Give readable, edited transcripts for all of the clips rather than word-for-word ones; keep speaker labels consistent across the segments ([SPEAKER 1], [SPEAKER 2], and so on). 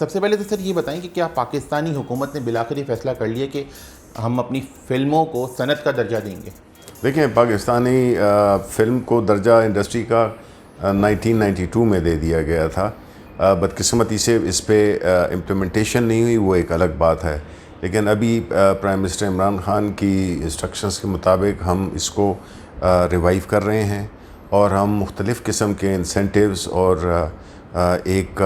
[SPEAKER 1] सबसे पहले तो सर ये बताएं कि क्या पाकिस्तानी हुकूमत ने बिलाखिर ये फैसला कर लिया कि हम अपनी फ़िल्मों को सनत का दर्जा देंगे?
[SPEAKER 2] देखें, पाकिस्तानी फ़िल्म को दर्जा इंडस्ट्री का 1992 में दे दिया गया था। बदकिस्मती से इस पे इम्प्लीमेंटेशन नहीं हुई, वो एक अलग बात है। लेकिन अभी प्राइम मिनिस्टर इमरान ख़ान की इंस्ट्रक्शंस के मुताबिक हम इसको रिवाइव कर रहे हैं और हम मुख्तलिफ़ किस्म के इंसेंटिव्स और एक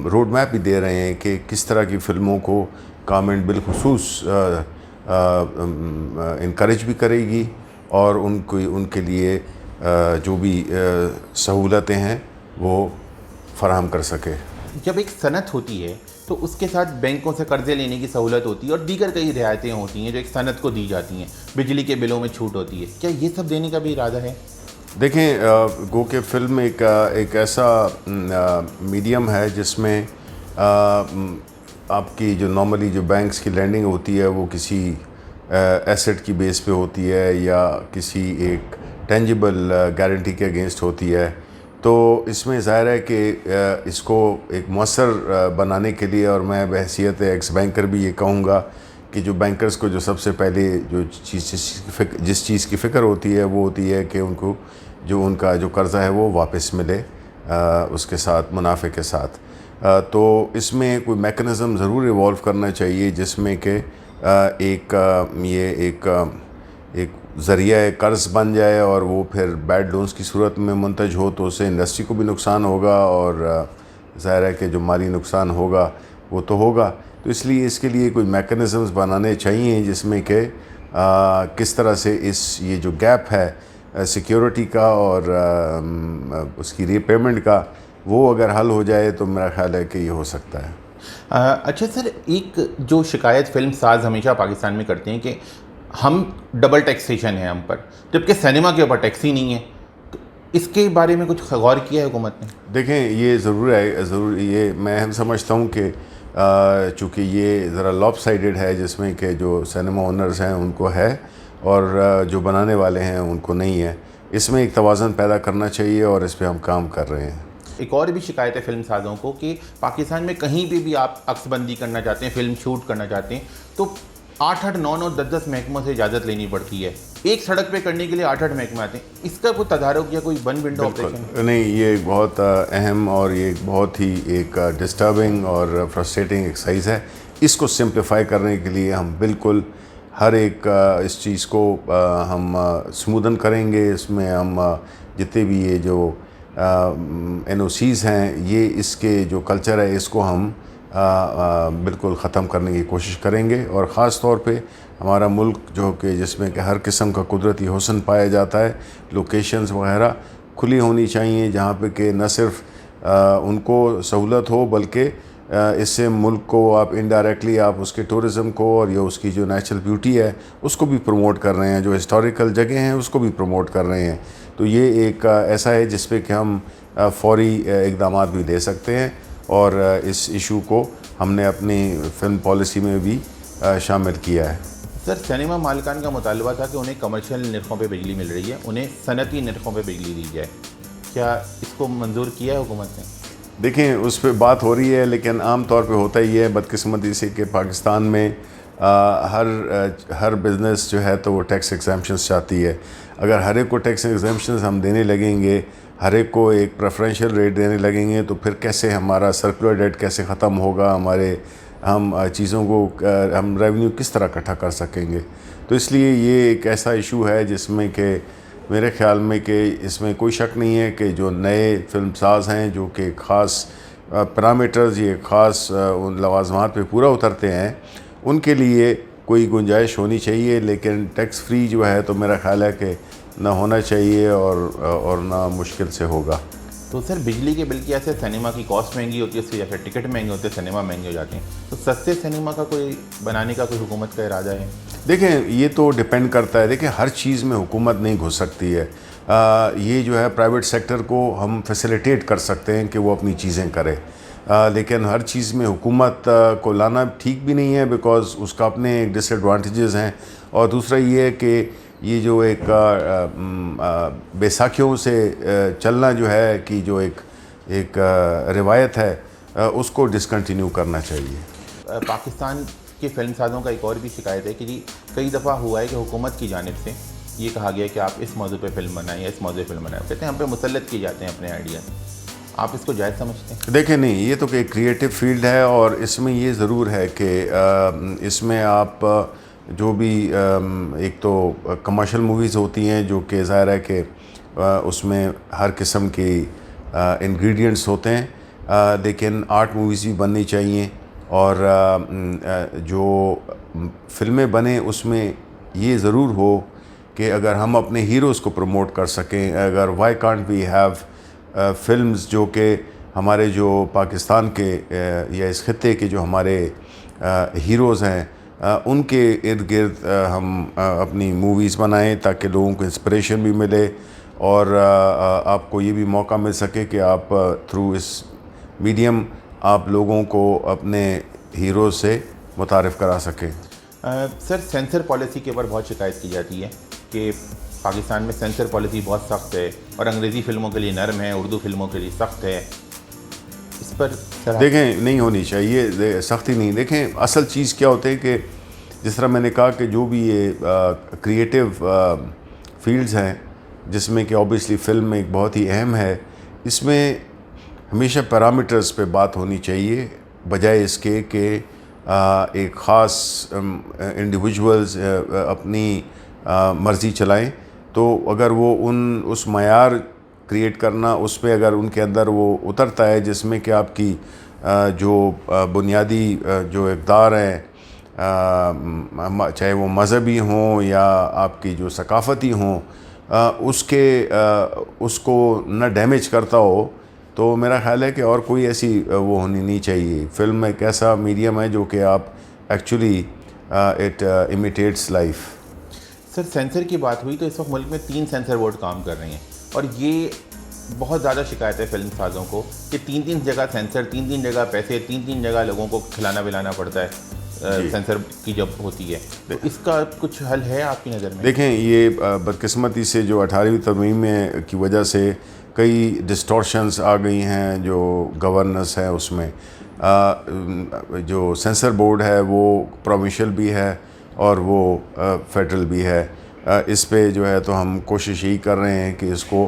[SPEAKER 2] रोड मैप भी दे रहे हैं कि किस तरह की फ़िल्मों को गवर्नमेंट बिलखुसूस इनकरेज भी करेगी और उनके लिए जो भी सहूलतें हैं वो फराहम कर सके।
[SPEAKER 1] जब एक सनत होती है तो उसके साथ बैंकों से कर्जे लेने की सहूलत होती है और दीगर कई रियायतें होती हैं जो एक सनत को दी जाती हैं, बिजली के बिलों में छूट होती है। क्या ये सब देने का भी इरादा है?
[SPEAKER 2] देखें, गो के फ़िल्म एक ऐसा मीडियम है जिसमें आपकी जो नॉर्मली जो बैंक्स की लैंडिंग होती है वो किसी एसेट की बेस पे होती है या किसी एक टेंजिबल गारंटी के अगेंस्ट होती है। तो इसमें ज़ाहिर है कि इसको एक मौसर बनाने के लिए, और मैं बहैसियत एक्स बैंकर भी ये कहूँगा कि जो बैंकर्स को जो सबसे पहले जो जिस चीज़ की फ़िक्र होती है वो होती है कि उनको जो उनका जो कर्ज़ा है वो वापस मिले उसके साथ मुनाफे के साथ। तो इसमें कोई मैकेनिज़्म ज़रूर इवॉल्व करना चाहिए जिसमें कि एक ज़रिया कर्ज़ बन जाए और वो फिर बैड लोन्स की सूरत में मुंतज हो तो उससे इंडस्ट्री को भी नुकसान होगा और ज़ाहिर है कि जो माली नुकसान होगा वो तो होगा। तो इसलिए इसके लिए कोई मैकेनिज़म्स बनाने चाहिए जिसमें कि किस तरह से ये जो गैप है सिक्योरिटी का और उसकी रीपेमेंट का, वो अगर हल हो जाए तो मेरा ख़्याल है कि ये हो सकता है।
[SPEAKER 1] अच्छा सर, एक जो शिकायत फिल्म साज हमेशा पाकिस्तान में करते हैं कि हम डबल टैक्सेशन है हम पर, जबकि सिनेमा के ऊपर टैक्स ही नहीं है, तो इसके बारे में कुछ गौर किया है हुकूमत ने?
[SPEAKER 2] देखें, ये ज़रूर ये मैं समझता हूँ कि चूँकि ये ज़रा लॉपसाइडेड है जिसमें कि जो सिनेमा ओनर्स हैं उनको है और जो बनाने वाले हैं उनको नहीं है। इसमें एक तवाज़ुन पैदा करना चाहिए और इस पे हम काम कर रहे हैं।
[SPEAKER 1] एक और भी शिकायत है फिल्म साज़ों को कि पाकिस्तान में कहीं भी आप अक्सबंदी करना चाहते हैं, फिल्म शूट करना चाहते हैं, तो 8-8, 9-9, 10-10 महकमों से इजाज़त लेनी पड़ती है। एक सड़क पे करने के लिए 8-8 महकमे आते हैं। इसका कोई तदारुक या कोई वन विंडो ऑपरेशन?
[SPEAKER 2] नहीं, ये बहुत अहम और ये बहुत ही एक डिस्टर्बिंग और फ्रस्ट्रेटिंग एक्सरसाइज है। इसको सिंप्लीफाई करने के लिए हम बिल्कुल हर एक इस चीज़ को हम स्मूदन करेंगे। इसमें हम जितने भी ये जो NOCs हैं, ये इसके जो कल्चर है इसको हम बिल्कुल ख़त्म करने की कोशिश करेंगे। और ख़ास तौर पे हमारा मुल्क जो कि जिसमें कि हर किस्म का कुदरती हुस्न पाया जाता है, लोकेशंस वगैरह खुली होनी चाहिए जहाँ पे कि न सिर्फ उनको सहूलत हो बल्कि इससे मुल्क को आप इनडायरेक्टली आप उसके टूरिज़म को और या उसकी जो नेचुरल ब्यूटी है उसको भी प्रमोट कर रहे हैं, जो हिस्टोरिकल जगह हैं उसको भी प्रमोट कर रहे हैं। तो ये एक ऐसा है जिस पे कि हम फौरी इक़दामात भी ले सकते हैं और इस इशू को हमने अपनी फ़िल्म पॉलिसी में भी शामिल किया है।
[SPEAKER 1] सर, सिनेमा मालिकान का मुतालबा था कि उन्हें कमर्शियल निर्खों पे बिजली मिल रही है, उन्हें सनती निर्खों पे बिजली दी जाए। क्या इसको मंजूर किया है हुकूमत ने?
[SPEAKER 2] देखें, उस पर बात हो रही है लेकिन आम तौर पे होता ही है बदकिस्मती से कि पाकिस्तान में हर बिज़नेस जो है तो वो टैक्स एग्जम्पशंस चाहती है। अगर हर एक को टैक्स एग्जम्पशंस हम देने लगेंगे, हर एक को एक प्रेफरेंशियल रेट देने लगेंगे तो फिर कैसे हमारा सर्कुलर डेट कैसे ख़त्म होगा, हम चीज़ों को हम रेवेन्यू किस तरह इकट्ठा कर सकेंगे। तो इसलिए ये एक ऐसा इशू है जिसमें कि मेरे ख़्याल में कि इसमें कोई शक नहीं है कि जो नए फिल्म साज हैं जो कि ख़ास पैरामीटर्स ये ख़ास उन लवाज़मात पे पूरा उतरते हैं, उनके लिए कोई गुंजाइश होनी चाहिए। लेकिन टैक्स फ्री जो है तो मेरा ख़्याल है कि ना होना चाहिए और ना मुश्किल से होगा।
[SPEAKER 1] तो सर, बिजली के बिल की ऐसे सिनेमा की कॉस्ट महंगी होती है, उसकी या फिर टिकट महंगे होते हैं, सिनेमा महंगे हो जाते हैं, तो सस्ते सिनेमा का कोई बनाने का कोई हुकूमत का इरादा है?
[SPEAKER 2] देखें, ये तो डिपेंड करता है। देखिए, हर चीज़ में हुकूमत नहीं घुस सकती है। ये जो है प्राइवेट सेक्टर को हम फैसिलिटेट कर सकते हैं कि वो अपनी चीज़ें करे, लेकिन हर चीज़ में हुकूमत को लाना ठीक भी नहीं है बिकॉज़ उसका अपने एक डिसएडवांटेजेस हैं। और दूसरा ये है कि ये जो एक बैसाखियों से चलना जो है कि जो एक एक रिवायत है उसको डिसकंटिन्यू करना चाहिए।
[SPEAKER 1] पाकिस्तान के फिल्म साज़ों का एक और भी शिकायत है कि जी कई दफ़ा हुआ है कि हुकूमत की जानिब से ये कहा गया कि आप इस मौजू पे फिल्म बनाएं या इस मौजू पे फिल्म बनाएं, कहते हैं हम पे मुसल्लत किए जाते हैं अपने आइडिया। आप इसको जायज़ समझते हैं?
[SPEAKER 2] देखें, नहीं, ये तो एक क्रिएटिव फील्ड है और इसमें ये ज़रूर है कि इसमें आप जो भी एक तो कमर्शियल मूवीज़ होती हैं जो कि ज़ाहिर है कि उसमें हर किस्म के इंग्रेडिएंट्स होते हैं, लेकिन आर्ट मूवीज़ भी बननी चाहिए और जो फिल्में बने उसमें ये ज़रूर हो कि अगर हम अपने हीरोज़ को प्रमोट कर सकें, अगर why can't we have films जो कि हमारे जो पाकिस्तान के या इस खित्ते के जो हमारे हीरोज़ हैं उनके इर्द गिर्द हम अपनी मूवीज़ बनाएं ताकि लोगों को इंस्पिरेशन भी मिले और आपको ये भी मौका मिल सके कि आप थ्रू इस मीडियम आप लोगों को अपने हीरो से मुतारिफ़ करा सकें।
[SPEAKER 1] सर, सेंसर पॉलिसी के ऊपर बहुत शिकायत की जाती है कि पाकिस्तान में सेंसर पॉलिसी बहुत सख्त है और अंग्रेज़ी फ़िल्मों के लिए नरम है, उर्दू फ़िल्मों के लिए सख्त है। इस पर सर
[SPEAKER 2] देखें, नहीं होनी चाहिए सख्ती नहीं। देखें, असल चीज़ क्या होता है कि जिस तरह मैंने कहा कि जो भी ये क्रिएटिव फील्ड्स हैं जिसमें कि ऑब्वियसली फ़िल्म एक बहुत ही अहम है, इसमें हमेशा पैरामीटर्स पे बात होनी चाहिए बजाय इसके कि एक ख़ास इंडिविजुअल्स अपनी मर्ज़ी चलाएं। तो अगर वो उस मयार क्रिएट करना उस पे अगर उनके अंदर वो उतरता है जिसमें कि आपकी जो बुनियादी जो इक़दार हैं, चाहे वो मज़हबी हों या आपकी जो सकाफ़ती हों, उसको न डैमेज करता हो, तो मेरा ख़्याल है कि और कोई ऐसी वो होनी नहीं चाहिए। फ़िल्म एक ऐसा मीडियम है जो कि आप actually it imitates life.
[SPEAKER 1] Sir, sensor की बात हुई तो इस वक्त मुल्क में 3 सेंसर बोर्ड काम कर रहे हैं और ये बहुत ज़्यादा शिकायत है फिल्म साज़ों को कि 3-3 जगह सेंसर, 3-3 जगह पैसे, 3-3 जगह लोगों को खिलाना पिलाना पड़ता है सेंसर की जब होती है। तो इसका कुछ हल है आपकी नज़र में?
[SPEAKER 2] देखें, ये बदकिस्मती से जो 18वीं तरमीम की वजह से कई डिस्टॉर्शंस आ गई हैं जो गवर्नेंस है उसमें। जो सेंसर बोर्ड है वो प्रोविंशियल भी है और वो फेडरल भी है। इस पे जो है तो हम कोशिश यही कर रहे हैं कि इसको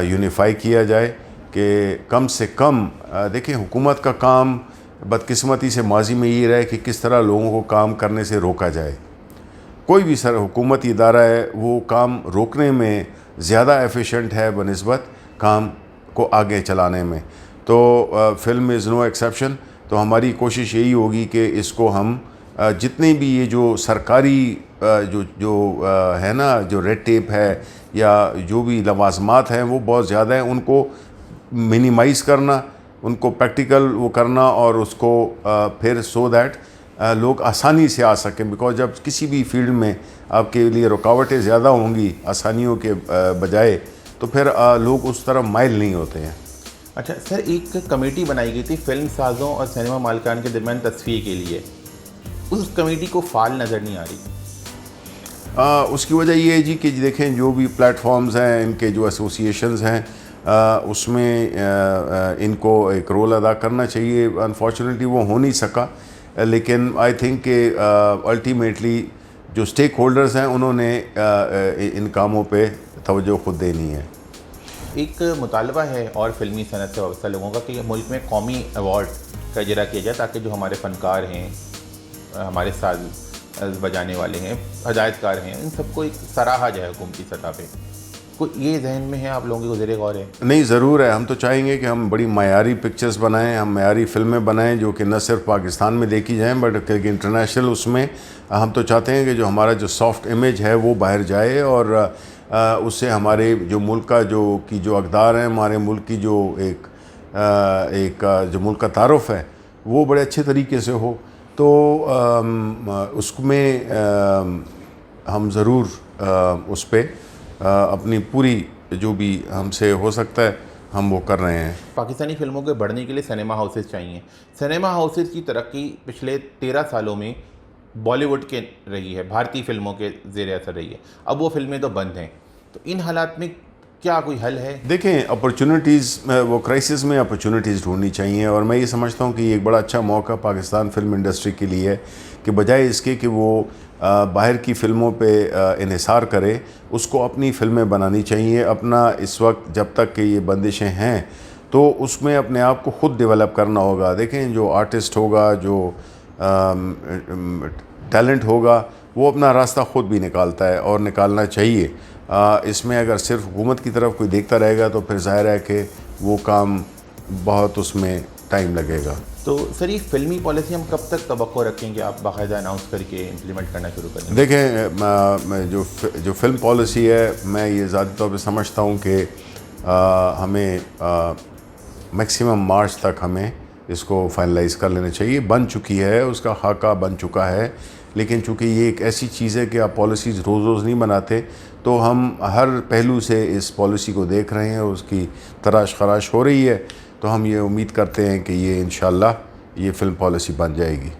[SPEAKER 2] यूनिफाई किया जाए कि कम से कम देखिए, हुकूमत का काम बदकिस्मती से माजी में ये रहा है कि किस तरह लोगों को काम करने से रोका जाए। कोई भी हुकूमती इदारा है वो काम रोकने में ज़्यादा एफिशिएंट है बनिस्बत काम को आगे चलाने में। तो फिल्म इज़ नो एक्सेप्शन। तो हमारी कोशिश यही होगी कि इसको हम जितने भी ये जो सरकारी जो है ना, जो रेड टेप है या जो भी लवाजमात हैं वो बहुत ज़्यादा हैं, उनको मिनिमाइज़ करना, उनको प्रैक्टिकल वो करना और उसको फिर सो दैट लोग आसानी से आ सकें। बिकॉज जब किसी भी फील्ड में आपके लिए रुकावटें ज़्यादा होंगी आसानियों के बजाय, तो फिर लोग उस तरफ माइल नहीं होते हैं।
[SPEAKER 1] अच्छा सर, एक कमेटी बनाई गई थी फिल्म साज़ों और सिनेमा मालिकान के दरमियान तस्फीये के लिए, उस कमेटी को फाल नज़र नहीं आ रही।
[SPEAKER 2] उसकी वजह ये है जी कि देखें, जो भी प्लेटफॉर्म्स हैं, इनके जो एसोसिएशंस हैं, उसमें इनको एक रोल अदा करना चाहिए। अनफॉर्चुनेटली वो हो नहीं सका, लेकिन आई थिंक कि अल्टीमेटली जो स्टेक होल्डर्स हैं उन्होंने इन कामों पे तवज्जो खुद देनी है।
[SPEAKER 1] एक मुतालबा है और फिल्मी सनत से वाबस्ता लोगों का कि मुल्क में कौमी अवार्ड का इजरा किया जाए ताकि जो हमारे फ़नकार हैं, हमारे साज बजाने वाले हैं, हदायतकार हैं, इन सबको एक सराहा जाए हुकूमती सतह पे। कोई ये जहन में है आप लोगों के गुज़रे गौर है?
[SPEAKER 2] नहीं, ज़रूर है। हम तो चाहेंगे कि हम बड़ी मयारी पिक्चर्स बनाएं, हम मयारी फ़िल्में बनाएं जो कि न सिर्फ पाकिस्तान में देखी जाएं बट इंटरनेशनल उसमें हम तो चाहते हैं कि जो हमारा जो सॉफ्ट इमेज है वो बाहर जाए और उससे हमारे जो मुल्क का जो अक़दार हैं, हमारे मुल्क की जो जो मुल्क का तारुफ़ है वो बड़े अच्छे तरीके से हो। तो उसमें हम ज़रूर उस पर अपनी पूरी जो भी हमसे हो सकता है हम वो कर रहे हैं।
[SPEAKER 1] पाकिस्तानी फ़िल्मों के बढ़ने के लिए सिनेमा हाउसेस चाहिए। सिनेमा हाउसेस की तरक्की पिछले 13 सालों में बॉलीवुड के रही है, भारतीय फ़िल्मों के ज़ेर असर रही है। अब वो फ़िल्में तो बंद हैं, तो इन हालात में क्या कोई हल है?
[SPEAKER 2] देखें, अपॉर्चुनिटीज़, वो क्राइसिस में अपॉर्चुनिटीज़ ढूंढनी चाहिए, और मैं ये समझता हूँ कि ये एक बड़ा अच्छा मौका पाकिस्तान फिल्म इंडस्ट्री के लिए है कि बजाय इसके कि वो बाहर की फ़िल्मों पे इन्हिसार करे, उसको अपनी फ़िल्में बनानी चाहिए। अपना इस वक्त जब तक कि ये बंदिशें हैं तो उसमें अपने आप को ख़ुद डेवलप करना होगा। देखें, जो आर्टिस्ट होगा, जो टैलेंट होगा, वो अपना रास्ता ख़ुद भी निकालता है और निकालना चाहिए। इसमें अगर सिर्फ हुकूमत की तरफ कोई देखता रहेगा तो फिर ज़ाहिर है कि वो काम बहुत, उसमें टाइम लगेगा।
[SPEAKER 1] तो सर, ये फिल्मी पॉलिसी हम कब तक तवक्को रखेंगे आप बाकायदा अनाउंस करके इम्प्लीमेंट करना शुरू करेंगे?
[SPEAKER 2] देखें, जो फिल्म पॉलिसी है, मैं ये ज़ाती तौर पे समझता हूँ कि हमें मैक्सिमम मार्च तक हमें इसको फाइनलाइज़ कर लेना चाहिए। बन चुकी है, उसका खाका बन चुका है, लेकिन चूँकि ये एक ऐसी चीज़ है कि आप पॉलिसीज़ रोज़ रोज़ नहीं बनाते, तो हम हर पहलू से इस पॉलिसी को देख रहे हैं, उसकी तराश खराश हो रही है, तो हम ये उम्मीद करते हैं कि ये इंशाअल्लाह ये फ़िल्म पॉलिसी बन जाएगी।